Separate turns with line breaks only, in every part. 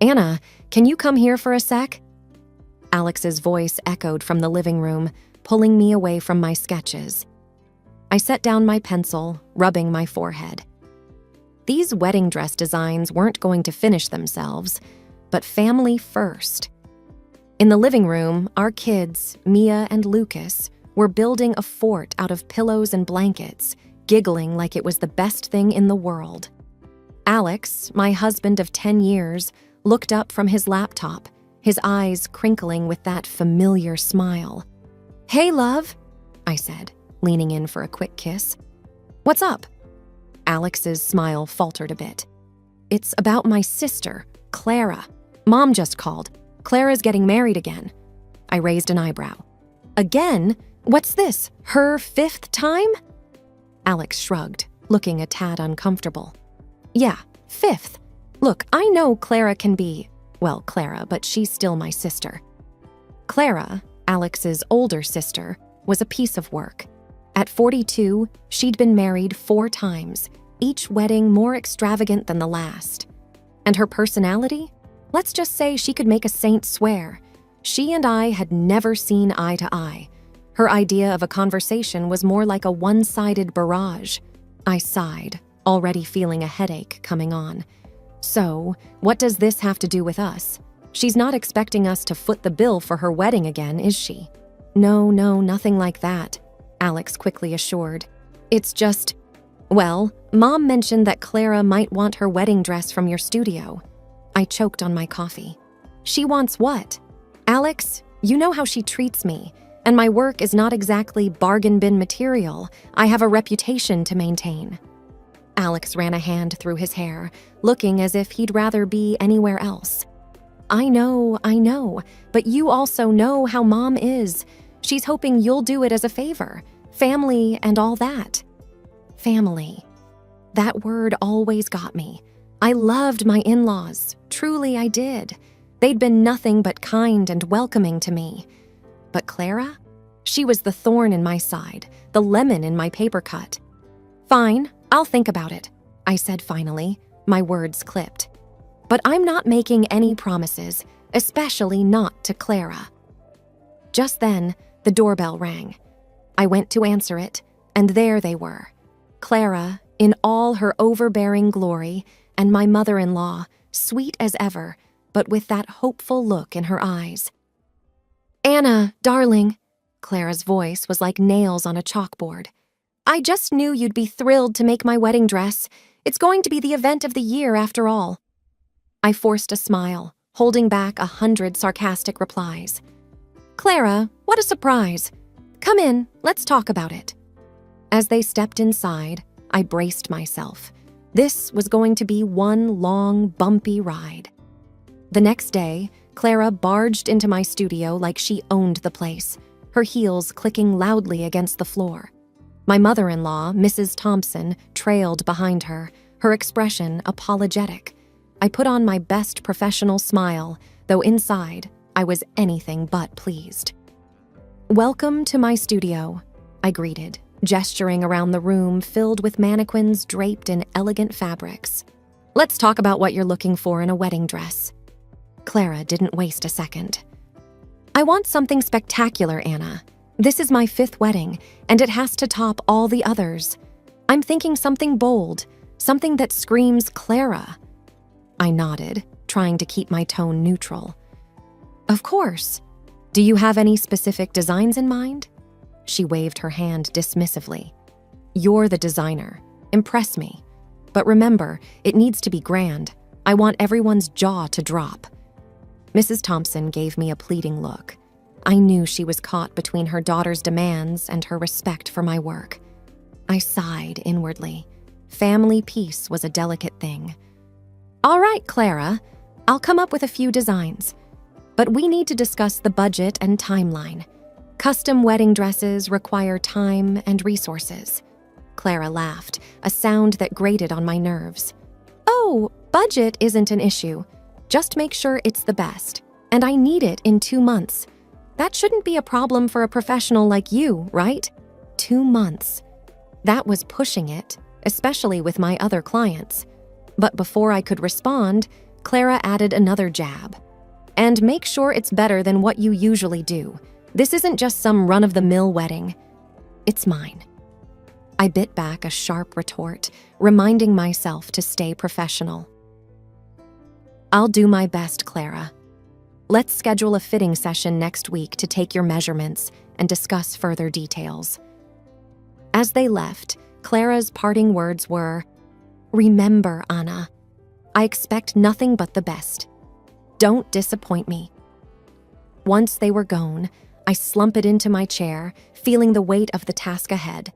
Anna, can you come here for a sec? Alex's voice echoed from the living room, pulling me away from my sketches. I set down my pencil, rubbing my forehead. These wedding dress designs weren't going to finish themselves, but family first. In the living room, our kids, Mia and Lucas, were building a fort out of pillows and blankets, giggling like it was the best thing in the world. Alex, my husband of 10 years, looked up from his laptop, his eyes crinkling with that familiar smile. "Hey, love," I said, leaning in for a quick kiss. "What's up?" Alex's smile faltered a bit. "It's about my sister, Clara. Mom just called. Clara's getting married again." I raised an eyebrow. "Again? What's this, her 5th time?" Alex shrugged, looking a tad uncomfortable. "Yeah, 5th. Look, I know Clara can be, well, Clara, but she's still my sister." Clara, Alex's older sister, was a piece of work. At 42, she'd been married 4 times, each wedding more extravagant than the last. And her personality? Let's just say she could make a saint swear. She and I had never seen eye to eye. Her idea of a conversation was more like a one-sided barrage. I sighed, already feeling a headache coming on. So, what does this have to do with us? She's not expecting us to foot the bill for her wedding again, is she? No, nothing like that, Alex quickly assured. It's just, well, Mom mentioned that Clara might want her wedding dress from your studio. I choked on my coffee. She wants what? Alex, you know how she treats me, and my work is not exactly bargain bin material. I have a reputation to maintain. Alex ran a hand through his hair, looking as if he'd rather be anywhere else. I know, but you also know how Mom is. She's hoping you'll do it as a favor. Family and all that. Family. That word always got me. I loved my in-laws. Truly I did. They'd been nothing but kind and welcoming to me. But Clara? She was the thorn in my side, the lemon in my paper cut. Fine, I'll think about it, I said finally, my words clipped. But I'm not making any promises, especially not to Clara. Just then, the doorbell rang. I went to answer it, and there they were. Clara, in all her overbearing glory, and my mother-in-law, sweet as ever, but with that hopeful look in her eyes. Anna, darling, Clara's voice was like nails on a chalkboard. I just knew you'd be thrilled to make my wedding dress. It's going to be the event of the year after all. I forced a smile, holding back 100 sarcastic replies. Clara, what a surprise. Come in, let's talk about it. As they stepped inside, I braced myself. This was going to be one long, bumpy ride. The next day, Clara barged into my studio like she owned the place, her heels clicking loudly against the floor. My mother-in-law, Mrs. Thompson, trailed behind her, her expression apologetic. I put on my best professional smile, though inside, I was anything but pleased. Welcome to my studio, I greeted, gesturing around the room filled with mannequins draped in elegant fabrics. Let's talk about what you're looking for in a wedding dress. Clara didn't waste a second. I want something spectacular, Anna. This is my 5th wedding, and it has to top all the others. I'm thinking something bold, something that screams Clara. I nodded, trying to keep my tone neutral. Of course. Do you have any specific designs in mind? She waved her hand dismissively. You're the designer. Impress me. But remember, it needs to be grand. I want everyone's jaw to drop. Mrs. Thompson gave me a pleading look. I knew she was caught between her daughter's demands and her respect for my work. I sighed inwardly. Family peace was a delicate thing. All right, Clara, I'll come up with a few designs. But we need to discuss the budget and timeline. Custom wedding dresses require time and resources. Clara laughed, a sound that grated on my nerves. Oh, budget isn't an issue. Just make sure it's the best. And I need it in 2 months. That shouldn't be a problem for a professional like you, right? 2 months. That was pushing it, especially with my other clients. But before I could respond, Clara added another jab. And make sure it's better than what you usually do. This isn't just some run-of-the-mill wedding. It's mine. I bit back a sharp retort, reminding myself to stay professional. I'll do my best, Clara. Let's schedule a fitting session next week to take your measurements and discuss further details. As they left, Clara's parting words were, "Remember, Anna, I expect nothing but the best. Don't disappoint me." Once they were gone, I slumped into my chair, feeling the weight of the task ahead.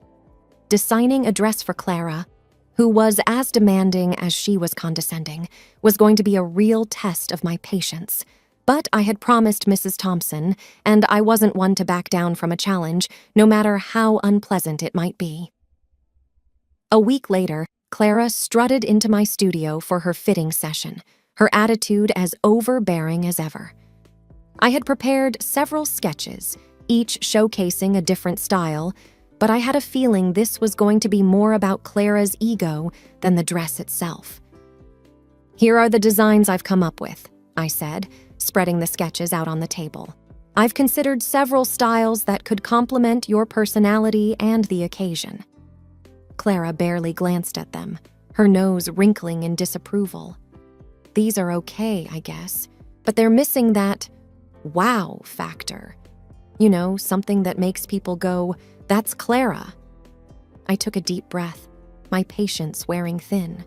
Designing a dress for Clara, who was as demanding as she was condescending, was going to be a real test of my patience. But I had promised Mrs. Thompson, and I wasn't one to back down from a challenge, no matter how unpleasant it might be. A week later, Clara strutted into my studio for her fitting session, her attitude as overbearing as ever. I had prepared several sketches, each showcasing a different style, but I had a feeling this was going to be more about Clara's ego than the dress itself. "Here are the designs I've come up with," I said, spreading the sketches out on the table. "I've considered several styles that could complement your personality and the occasion." Clara barely glanced at them, her nose wrinkling in disapproval. "These are okay, I guess, but they're missing that wow factor. You know, something that makes people go, 'That's Clara.'" I took a deep breath, my patience wearing thin.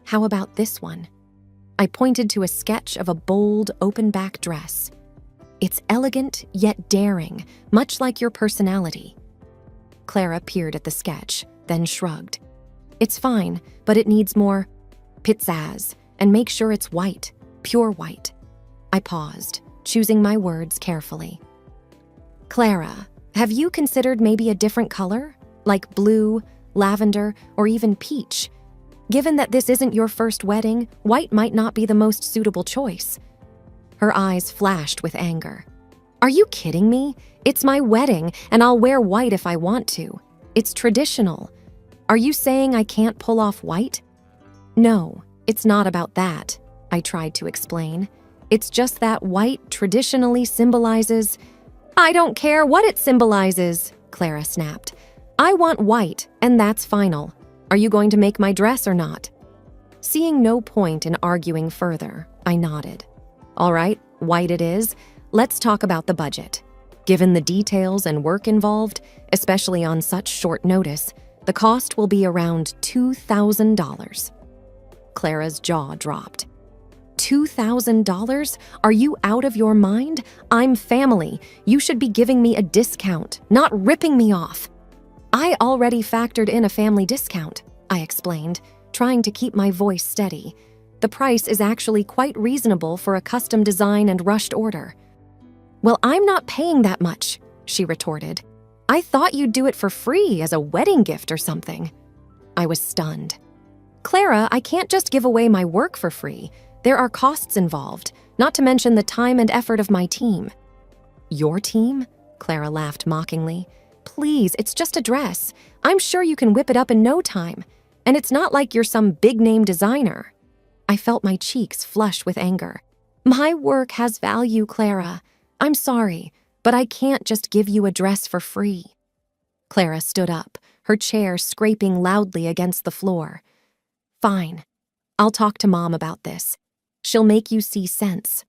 "How about this one?" I pointed to a sketch of a bold, open-back dress. "It's elegant yet daring, much like your personality." Clara peered at the sketch, then shrugged. "It's fine, but it needs more pizzazz, and make sure it's white, pure white." I paused, choosing my words carefully. "Clara, have you considered maybe a different color, like blue, lavender, or even peach? Given that this isn't your first wedding, white might not be the most suitable choice." Her eyes flashed with anger. "Are you kidding me? It's my wedding, and I'll wear white if I want to. It's traditional. Are you saying I can't pull off white?" "No, it's not about that," I tried to explain. "It's just that white traditionally symbolizes—" "I don't care what it symbolizes," Clara snapped. "I want white, and that's final. Are you going to make my dress or not?" Seeing no point in arguing further, I nodded. "All right, white it is. Let's talk about the budget. Given the details and work involved, especially on such short notice, the cost will be around $2,000. Clara's jaw dropped. $2,000? Are you out of your mind? I'm family. You should be giving me a discount, not ripping me off. I already factored in a family discount, I explained, trying to keep my voice steady. The price is actually quite reasonable for a custom design and rushed order. Well, I'm not paying that much, she retorted. I thought you'd do it for free as a wedding gift or something. I was stunned. Clara, I can't just give away my work for free. There are costs involved, not to mention the time and effort of my team. Your team? Clara laughed mockingly. Please, it's just a dress. I'm sure you can whip it up in no time. And it's not like you're some big-name designer. I felt my cheeks flush with anger. My work has value, Clara. I'm sorry, but I can't just give you a dress for free. Clara stood up, her chair scraping loudly against the floor. Fine. I'll talk to Mom about this. She'll make you see sense.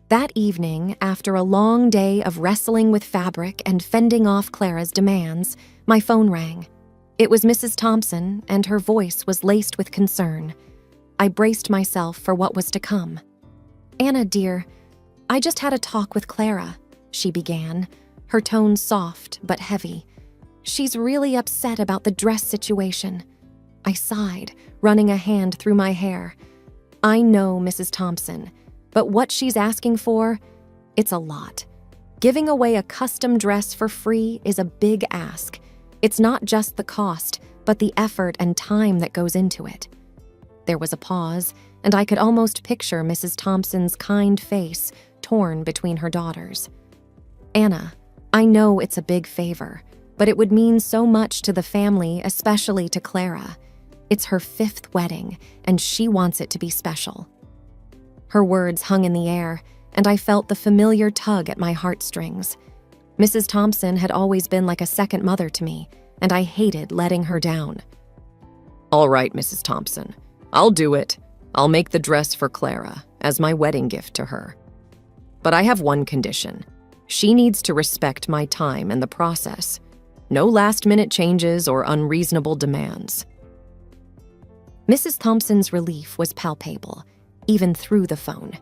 That evening, after a long day of wrestling with fabric and fending off Clara's demands, my phone rang. It was Mrs. Thompson, and her voice was laced with concern. I braced myself for what was to come. Anna, dear, I just had a talk with Clara, she began, her tone soft but heavy. She's really upset about the dress situation. I sighed, running a hand through my hair. I know, Mrs. Thompson, but what she's asking for, it's a lot. Giving away a custom dress for free is a big ask. It's not just the cost, but the effort and time that goes into it. There was a pause, and I could almost picture Mrs. Thompson's kind face torn between her daughters. Anna, I know it's a big favor, but it would mean so much to the family, especially to Clara. It's her 5th wedding, and she wants it to be special. Her words hung in the air, and I felt the familiar tug at my heartstrings. Mrs. Thompson had always been like a second mother to me, and I hated letting her down.
All right, Mrs. Thompson. I'll do it. I'll make the dress for Clara as my wedding gift to her. But I have one condition. She needs to respect my time and the process. No last-minute changes or unreasonable demands.
Mrs. Thompson's relief was palpable, even through the phone.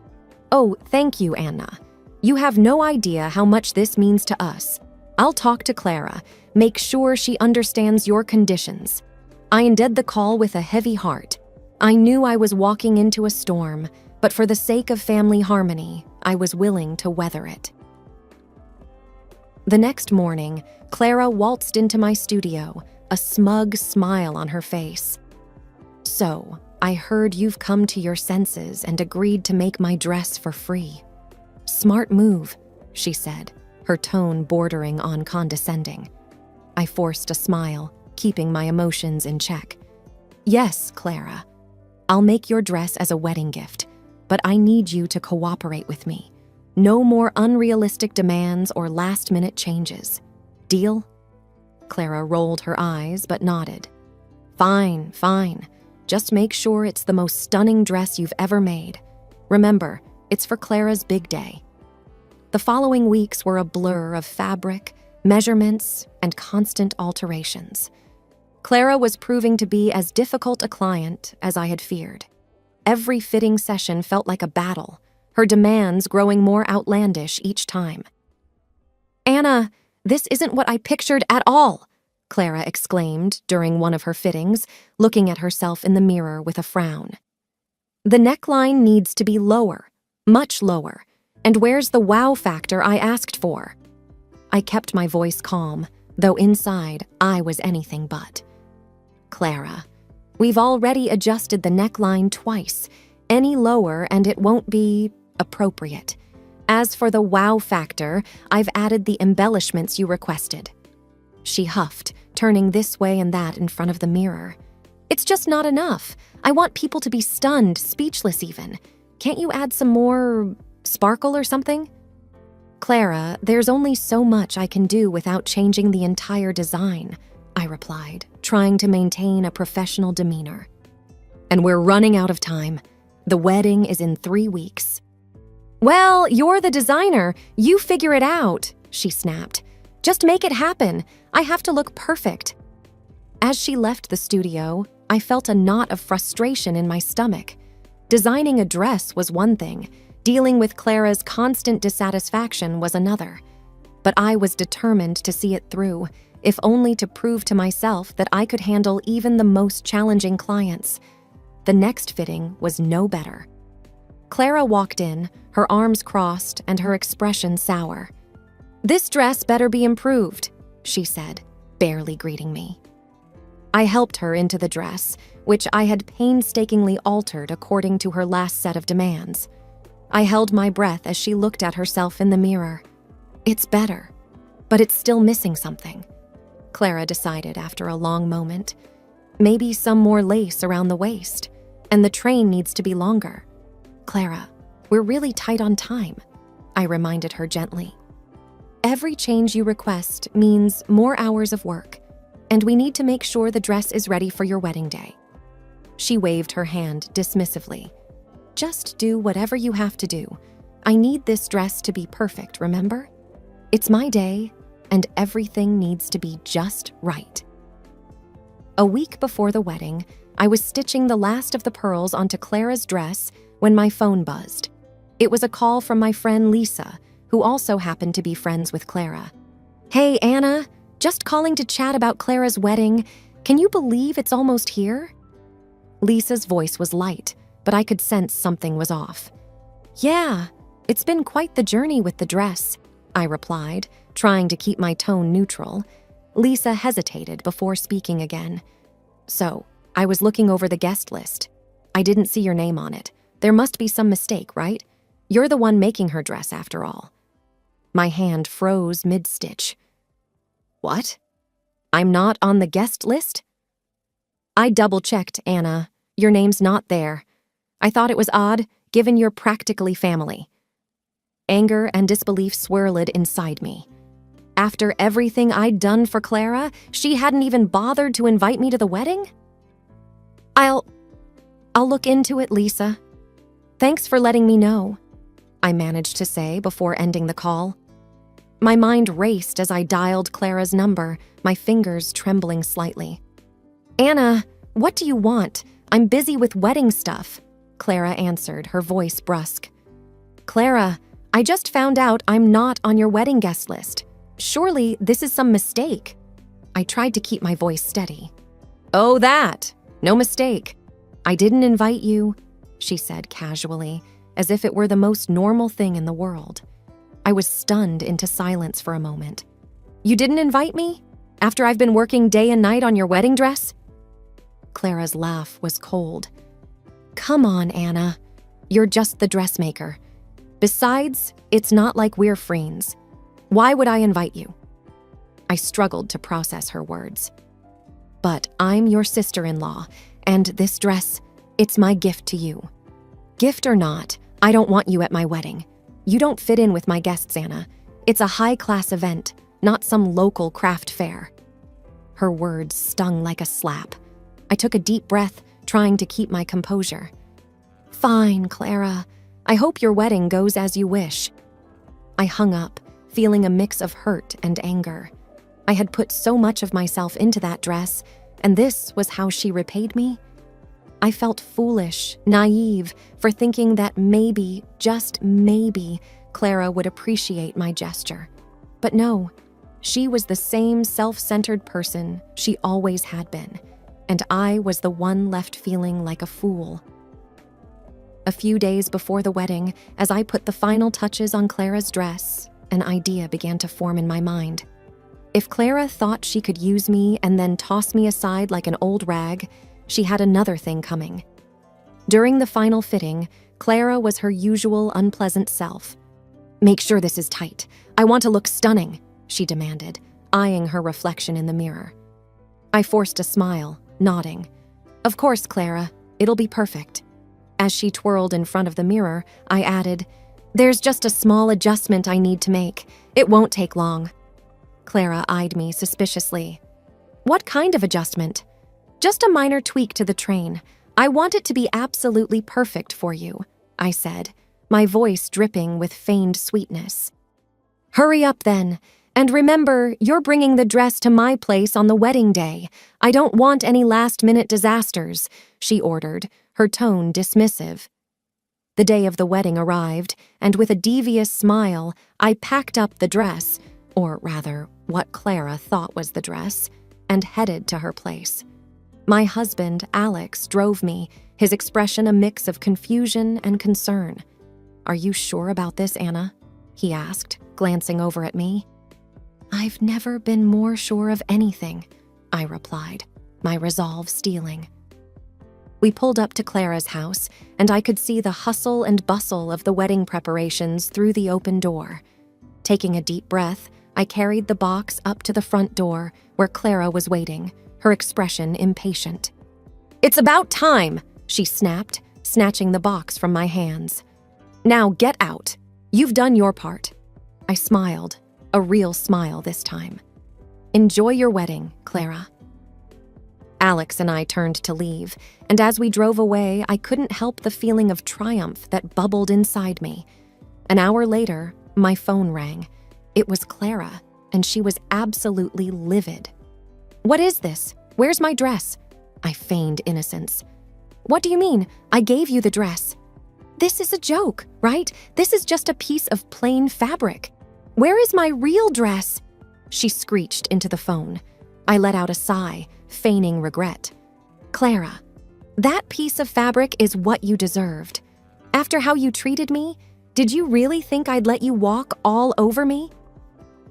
Oh, thank you, Anna. You have no idea how much this means to us. I'll talk to Clara, make sure she understands your conditions. I ended the call with a heavy heart. I knew I was walking into a storm, but for the sake of family harmony, I was willing to weather it. The next morning, Clara waltzed into my studio, a smug smile on her face. So, I heard you've come to your senses and agreed to make my dress for free. Smart move, she said, her tone bordering on condescending. I forced a smile, keeping my emotions in check. Yes, Clara. I'll make your dress as a wedding gift, but I need you to cooperate with me. No more unrealistic demands or last-minute changes. Deal? Clara rolled her eyes but nodded. Fine. Just make sure it's the most stunning dress you've ever made. Remember, it's for Clara's big day. The following weeks were a blur of fabric, measurements, and constant alterations. Clara was proving to be as difficult a client as I had feared. Every fitting session felt like a battle, her demands growing more outlandish each time. Anna, this isn't what I pictured at all, Clara exclaimed during one of her fittings, looking at herself in the mirror with a frown. The neckline needs to be lower, much lower, and where's the wow factor I asked for? I kept my voice calm, though inside I was anything but. Clara, we've already adjusted the neckline twice. Any lower and it won't be appropriate. As for the wow factor, I've added the embellishments you requested. She huffed, turning this way and that in front of the mirror. It's just not enough. I want people to be stunned, speechless even. Can't you add some more sparkle or something? Clara, there's only so much I can do without changing the entire design, I replied, trying to maintain a professional demeanor. And we're running out of time. The wedding is in 3 weeks. Well, you're the designer. You figure it out, she snapped. Just make it happen. I have to look perfect. As she left the studio, I felt a knot of frustration in my stomach. Designing a dress was one thing. Dealing with Clara's constant dissatisfaction was another. But I was determined to see it through, if only to prove to myself that I could handle even the most challenging clients. The next fitting was no better. Clara walked in, her arms crossed and her expression sour. This dress better be improved, she said, barely greeting me. I helped her into the dress, which I had painstakingly altered according to her last set of demands. I held my breath as she looked at herself in the mirror. It's better, but it's still missing something, Clara decided after a long moment. Maybe some more lace around the waist, and the train needs to be longer. Clara, we're really tight on time, I reminded her gently. Every change you request means more hours of work, and we need to make sure the dress is ready for your wedding day. She waved her hand dismissively. Just do whatever you have to do. I need this dress to be perfect, remember? It's my day, and everything needs to be just right. A week before the wedding, I was stitching the last of the pearls onto Clara's dress when my phone buzzed. It was a call from my friend Lisa, who also happened to be friends with Clara. Hey, Anna, just calling to chat about Clara's wedding. Can you believe it's almost here? Lisa's voice was light, but I could sense something was off. Yeah, it's been quite the journey with the dress, I replied, trying to keep my tone neutral. Lisa hesitated before speaking again. So, I was looking over the guest list. I didn't see your name on it. There must be some mistake, right? You're the one making her dress, after all. My hand froze mid-stitch. What? I'm not on the guest list? I double-checked, Anna. Your name's not there. I thought it was odd, given you're practically family. Anger and disbelief swirled inside me. After everything I'd done for Clara, she hadn't even bothered to invite me to the wedding? I'll look into it, Lisa. Thanks for letting me know, I managed to say before ending the call. My mind raced as I dialed Clara's number, my fingers trembling slightly. Anna, what do you want? I'm busy with wedding stuff, Clara answered, her voice brusque. Clara, I just found out I'm not on your wedding guest list. Surely this is some mistake. I tried to keep my voice steady. Oh, that. No mistake. I didn't invite you, she said casually, as if it were the most normal thing in the world. I was stunned into silence for a moment. You didn't invite me? After I've been working day and night on your wedding dress? Clara's laugh was cold. Come on, Anna. You're just the dressmaker. Besides, it's not like we're friends. Why would I invite you? I struggled to process her words. But I'm your sister-in-law, and this dress, it's my gift to you. Gift or not, I don't want you at my wedding. You don't fit in with my guests, Anna. It's a high-class event, not some local craft fair. Her words stung like a slap. I took a deep breath, trying to keep my composure. Fine, Clara. I hope your wedding goes as you wish. I hung up, feeling a mix of hurt and anger. I had put so much of myself into that dress, and this was how she repaid me? I felt foolish, naive, for thinking that maybe, just maybe, Clara would appreciate my gesture. But no, she was the same self-centered person she always had been, and I was the one left feeling like a fool. A few days before the wedding, as I put the final touches on Clara's dress, an idea began to form in my mind. If Clara thought she could use me and then toss me aside like an old rag, she had another thing coming. During the final fitting, Clara was her usual unpleasant self. Make sure this is tight. I want to look stunning, she demanded, eyeing her reflection in the mirror. I forced a smile, nodding. Of course, Clara, it'll be perfect. As she twirled in front of the mirror, I added, There's just a small adjustment I need to make. It won't take long. Clara eyed me suspiciously. What kind of adjustment? Just a minor tweak to the train. I want it to be absolutely perfect for you, I said, my voice dripping with feigned sweetness. Hurry up then, and remember, you're bringing the dress to my place on the wedding day. I don't want any last-minute disasters, she ordered, her tone dismissive. The day of the wedding arrived, and with a devious smile, I packed up the dress, or rather, what Clara thought was the dress, and headed to her place. My husband, Alex, drove me, his expression a mix of confusion and concern. Are you sure about this, Anna? He asked, glancing over at me. I've never been more sure of anything, I replied, my resolve steeling. We pulled up to Clara's house, and I could see the hustle and bustle of the wedding preparations through the open door. Taking a deep breath, I carried the box up to the front door, where Clara was waiting, her expression impatient. It's about time, she snapped, snatching the box from my hands. Now get out. You've done your part. I smiled, a real smile this time. Enjoy your wedding, Clara. Alex and I turned to leave, and as we drove away, I couldn't help the feeling of triumph that bubbled inside me. An hour later, my phone rang. It was Clara, and she was absolutely livid. What is this? Where's my dress? I feigned innocence. What do you mean? I gave you the dress. This is a joke, right? This is just a piece of plain fabric. Where is my real dress? She screeched into the phone. I let out a sigh, feigning regret. Clara, that piece of fabric is what you deserved. After how you treated me, did you really think I'd let you walk all over me?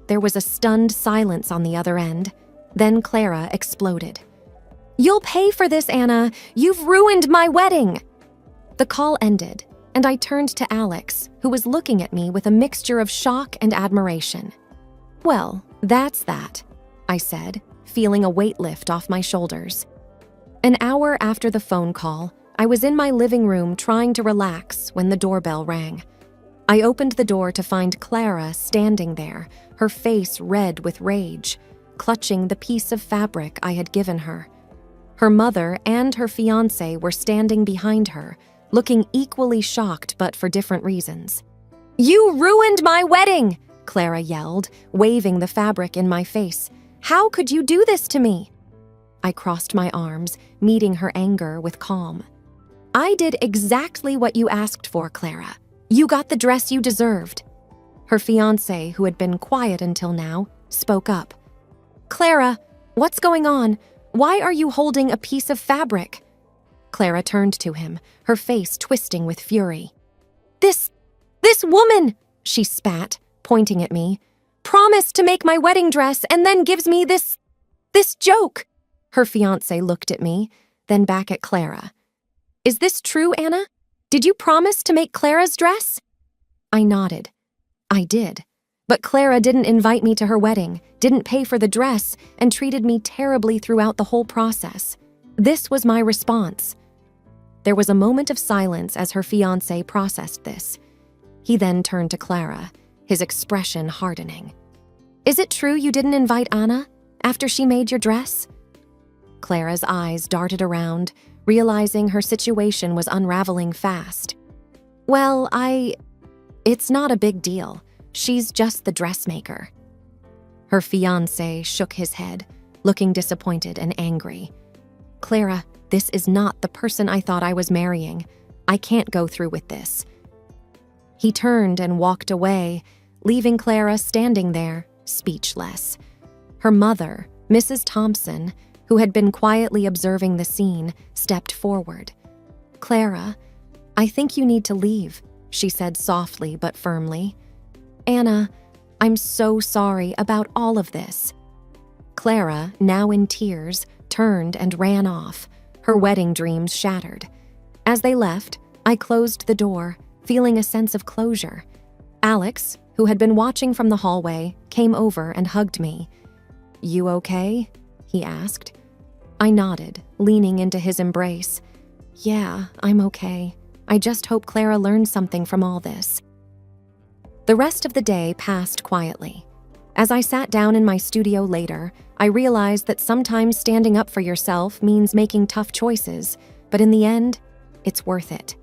There was a stunned silence on the other end. Then Clara exploded. You'll pay for this, Anna. You've ruined my wedding. The call ended, and I turned to Alex, who was looking at me with a mixture of shock and admiration. Well, that's that, I said, feeling a weight lift off my shoulders. An hour after the phone call, I was in my living room trying to relax when the doorbell rang. I opened the door to find Clara standing there, her face red with rage, clutching the piece of fabric I had given her. Her mother and her fiancé were standing behind her, looking equally shocked but for different reasons. "You ruined my wedding!" Clara yelled, waving the fabric in my face. "How could you do this to me?" I crossed my arms, meeting her anger with calm. "I did exactly what you asked for, Clara. You got the dress you deserved." Her fiancé, who had been quiet until now, spoke up. "Clara, what's going on? Why are you holding a piece of fabric?" Clara turned to him, her face twisting with fury. This woman," she spat, pointing at me, "promised to make my wedding dress and then gives me this joke." Her fiancé looked at me, then back at Clara. "Is this true, Anna? Did you promise to make Clara's dress?" I nodded. I did. But Clara didn't invite me to her wedding, didn't pay for the dress, and treated me terribly throughout the whole process. This was my response. There was a moment of silence as her fiancé processed this. He then turned to Clara, his expression hardening. "Is it true you didn't invite Anna after she made your dress?" Clara's eyes darted around, realizing her situation was unraveling fast. "Well, it's not a big deal. She's just the dressmaker." Her fiancé shook his head, looking disappointed and angry. "Clara, this is not the person I thought I was marrying. I can't go through with this." He turned and walked away, leaving Clara standing there, speechless. Her mother, Mrs. Thompson, who had been quietly observing the scene, stepped forward. "Clara, I think you need to leave," she said softly but firmly. "Anna, I'm so sorry about all of this." Clara, now in tears, turned and ran off, her wedding dreams shattered. As they left, I closed the door, feeling a sense of closure. Alex, who had been watching from the hallway, came over and hugged me. "You okay?" he asked. I nodded, leaning into his embrace. "Yeah, I'm okay. I just hope Clara learned something from all this." The rest of the day passed quietly. As I sat down in my studio later, I realized that sometimes standing up for yourself means making tough choices, but in the end, it's worth it.